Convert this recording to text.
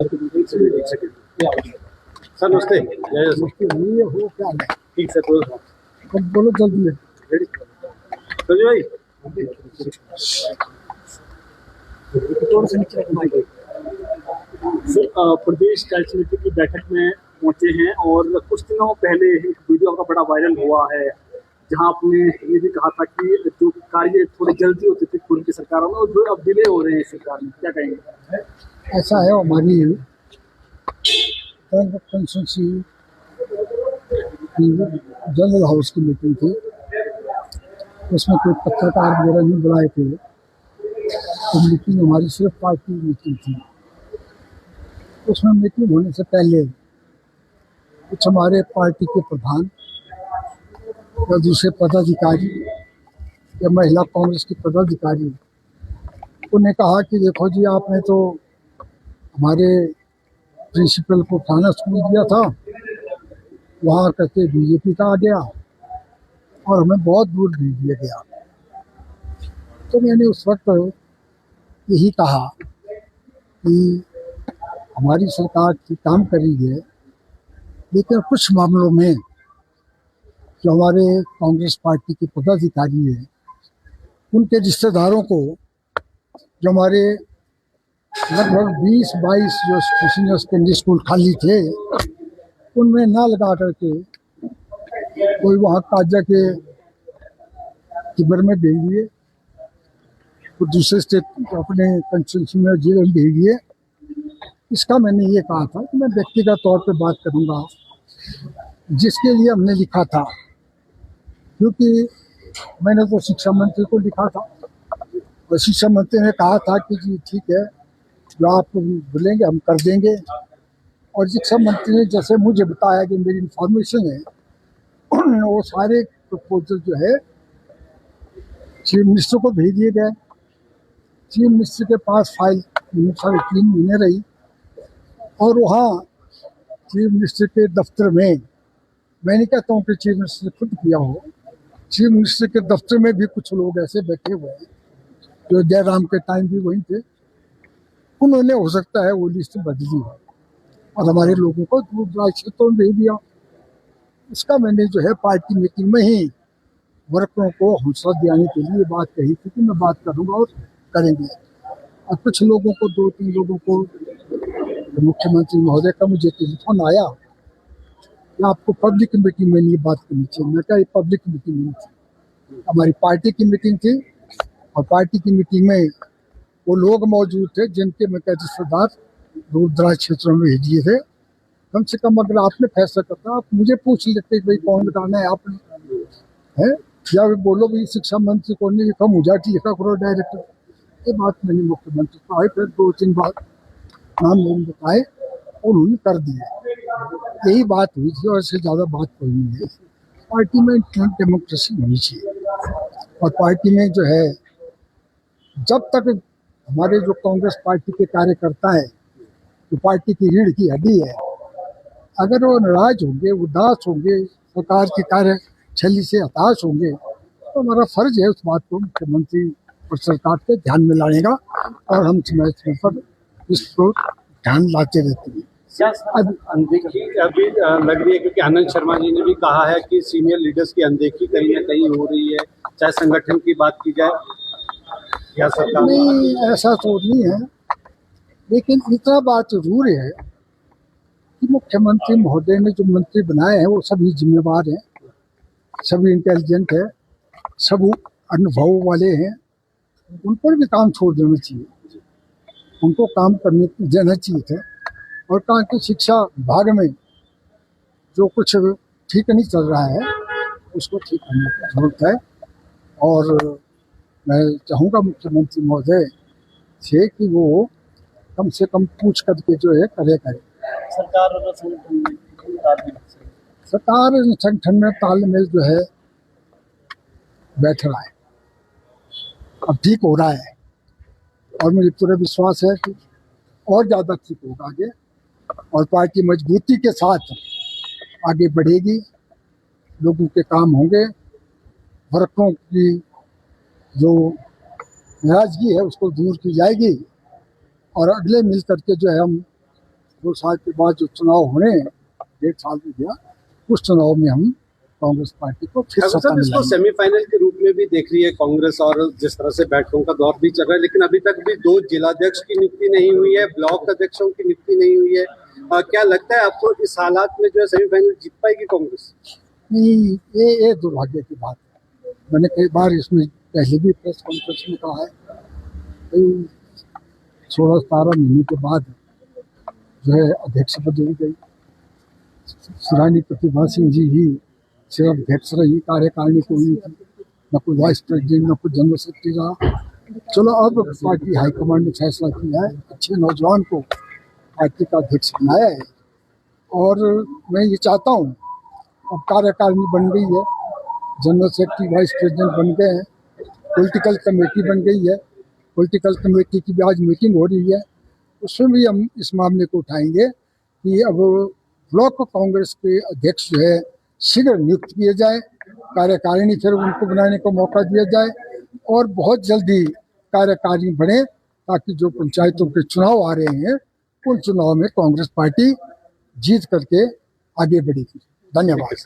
Sir नमस्ते। ये हो क्या है? ठीक सर बोलो। कब बोलो जल्दी है। रेडी संजय भाई। सर प्रदेश कार्य समिति की बैठक में पहुंचे हैं और कुछ दिनों पहले एक वीडियो का बड़ा वायरल हुआ है जहां आपने ये भी कहा था कि जो कार्य थोड़ी जल्दी होते थे पूर्व की सरकारों में और जो अब डिले हो रहे हैं सरकार में, क्या कहेंगे? ऐसा है, हमारी कंस्टिट्यूंसी जनरल हाउस की मीटिंग थी, उसमें कोई पत्रकार वगैरह नहीं बुलाए थे। तो मीटिंग हमारी सिर्फ पार्टी मीटिंग थी। उसमें मीटिंग होने से पहले कुछ हमारे पार्टी के प्रधान या दूसरे पदाधिकारी या महिला कांग्रेस के पदाधिकारी उन्हें कहा कि देखो जी, आपने तो हमारे प्रिंसिपल को थाना स्कूल दिया था, वहाँ करके बीजेपी का आ गया और हमें बहुत दूर भेज दिया गया। तो मैंने उस वक्त यही कहा कि हमारी सरकार की काम कर रही है, लेकिन कुछ मामलों में जो हमारे कांग्रेस पार्टी के पदाधिकारी हैं, उनके रिश्तेदारों को, जो हमारे लगभग 20-22 जो सीनियर सेकेंडरी स्कूल खाली थे, उनमें ना लगा करके कोई वहाँ काजा के तिब्बर में भेज दिए, तो दूसरे स्टेट अपने कंस्टिट्यूंसी में जेल में भेज दिए। इसका मैंने ये कहा था कि मैं व्यक्तिगत तौर पे बात करूंगा, जिसके लिए हमने लिखा था, क्योंकि मैंने तो शिक्षा मंत्री को लिखा था और शिक्षा मंत्री ने कहा था कि जी ठीक है, जो आप बोलेंगे हम कर देंगे। और शिक्षा मंत्री ने जैसे मुझे बताया कि मेरी इंफॉर्मेशन है, वो सारे प्रपोजल जो है चीफ मिनिस्टर को भेज दिए गए। चीफ मिनिस्टर के पास फाइल 3.5 महीने रही और वहाँ चीफ मिनिस्टर के दफ्तर में, मैं नहीं कहता हूँ कि चीफ मिनिस्टर ने खुद किया हो, चीफ मिनिस्टर के दफ्तर में भी कुछ लोग ऐसे बैठे हुए हैं जो जयराम के टाइम भी वहीं थे। उन्होंने हो सकता है वो लिस्ट बदली हो और हमारे लोगों को दूर दराज क्षेत्रों में भेज दिया। इसका मैंने जो है पार्टी मीटिंग में ही वर्करों को हौसला दिलाने के लिए बात कही थी कि मैं बात करूंगा और करेंगे। और कुछ लोगों को, 2-3 लोगों को, मुख्यमंत्री महोदय का मुझे टेलीफोन आया कि आपको पब्लिक मीटिंग में नहीं बात करनी चाहिए। मैं कहा पब्लिक मीटिंग नहीं थी, हमारी पार्टी की मीटिंग थी और पार्टी की मीटिंग में वो लोग मौजूद थे जिनके मैं कहते रिश्तेदार दूर दराज क्षेत्रों में भेज दिए थे। कम से कम अगर आपने फैसला करता, आप मुझे पूछ लेते भाई कौन बताना है आपने, है या बोलो भाई शिक्षा मंत्री को नहीं लिखा, मुझे लिखा करो डायरेक्टर। ये बात मैंने मुख्यमंत्री को आई, फिर 2-3 बार नाम नहीं बताए और उन्होंने कर दिया। यही बात हुई थी और इससे ज़्यादा बात कोई नहीं है। पार्टी में डेमोक्रेसी होनी चाहिए और पार्टी में जो है, जब तक हमारे जो कांग्रेस पार्टी के कार्यकर्ता है, जो पार्टी की रीढ़ की हड्डी है, अगर वो नाराज होंगे, उदास होंगे, सरकार के कार्यशैली से हताश होंगे, तो हमारा फर्ज है उस बात को मुख्यमंत्री और सरकार के ध्यान में लाने का और हम समय समय पर इसको ध्यान लाते रहते हैं। अब अनदेखी अभी लग रही है क्योंकि आनंद शर्मा जी ने भी कहा है कि सीनियर लीडर्स की अनदेखी कहीं ना कहीं हो रही है, चाहे संगठन की बात की जाए या सरकार। नहीं, ऐसा तो नहीं है, लेकिन इतना बात जरूर है कि मुख्यमंत्री महोदय ने जो मंत्री बनाए हैं वो सभी जिम्मेवार हैं, सभी इंटेलिजेंट है, सब अनुभव वाले हैं। उन पर भी काम छोड़ देना चाहिए, उनको काम करने देना चाहिए था। और कहा कि शिक्षा विभाग में जो कुछ ठीक नहीं चल रहा है उसको ठीक करने की जरूरत है। और मैं चाहूँगा मुख्यमंत्री महोदय से कि वो कम से कम पूछ करके जो है करे। सरकार और संगठन में तालमेल जो है बैठ रहा है, अब ठीक हो रहा है और मुझे पूरा विश्वास है कि और ज़्यादा ठीक होगा आगे और पार्टी मजबूती के साथ आगे बढ़ेगी, लोगों के काम होंगे, वर्करों की जो नाराजगी है उसको दूर की जाएगी और अगले मिल करके जो है हम 2 साल के बाद जो चुनाव होने हैं, 1.5 साल भी गया, उस चुनाव में हम कांग्रेस पार्टी को फिर सत्ता इसको मिलाएंगे। सेमीफाइनल के रूप में भी देख रही है कांग्रेस, और जिस तरह से बैठकों का दौर भी चल रहा है, लेकिन अभी तक भी 2 जिलाध्यक्ष की नियुक्ति नहीं हुई है, ब्लॉक अध्यक्षों की नियुक्ति नहीं हुई है। क्या लगता है आपको इस हालात में जो है सेमीफाइनल जीत पाएगी कांग्रेस? नहीं, ये दुर्भाग्य की बात है। मैंने कई बार इसमें पहले भी प्रेस कॉन्फ्रेंस में कहा है, 16-17 महीने के बाद जो है अध्यक्ष बदल गई। रानी प्रतिभा सिंह जी ही सिर्फ अध्यक्ष रही, कार्यकारिणी कोई नहीं थी, न कोई वाइस प्रेसिडेंट, न कोई जनरल सेक्रेटरी रहा। चलो अब पार्टी हाईकमांड ने फैसला किया है, अच्छे नौजवान को पार्टी का अध्यक्ष बनाया है, और मैं ये चाहता हूँ, अब कार्यकारिणी बन गई है, जनरल सेक्रेटरी वाइस प्रेसिडेंट बन गए हैं, पॉलिटिकल कमेटी बन गई है, पॉलिटिकल कमेटी की भी आज मीटिंग हो रही है, उसमें भी हम इस मामले को उठाएंगे कि अब ब्लॉक कांग्रेस के अध्यक्ष जो है शीघ्र नियुक्त किए जाए, कार्यकारिणी फिर उनको बनाने का मौका दिया जाए, और बहुत जल्दी कार्यकारिणी बने, ताकि जो पंचायतों के चुनाव आ रहे हैं उन चुनाव में कांग्रेस पार्टी जीत करके आगे बढ़ेगी। धन्यवाद।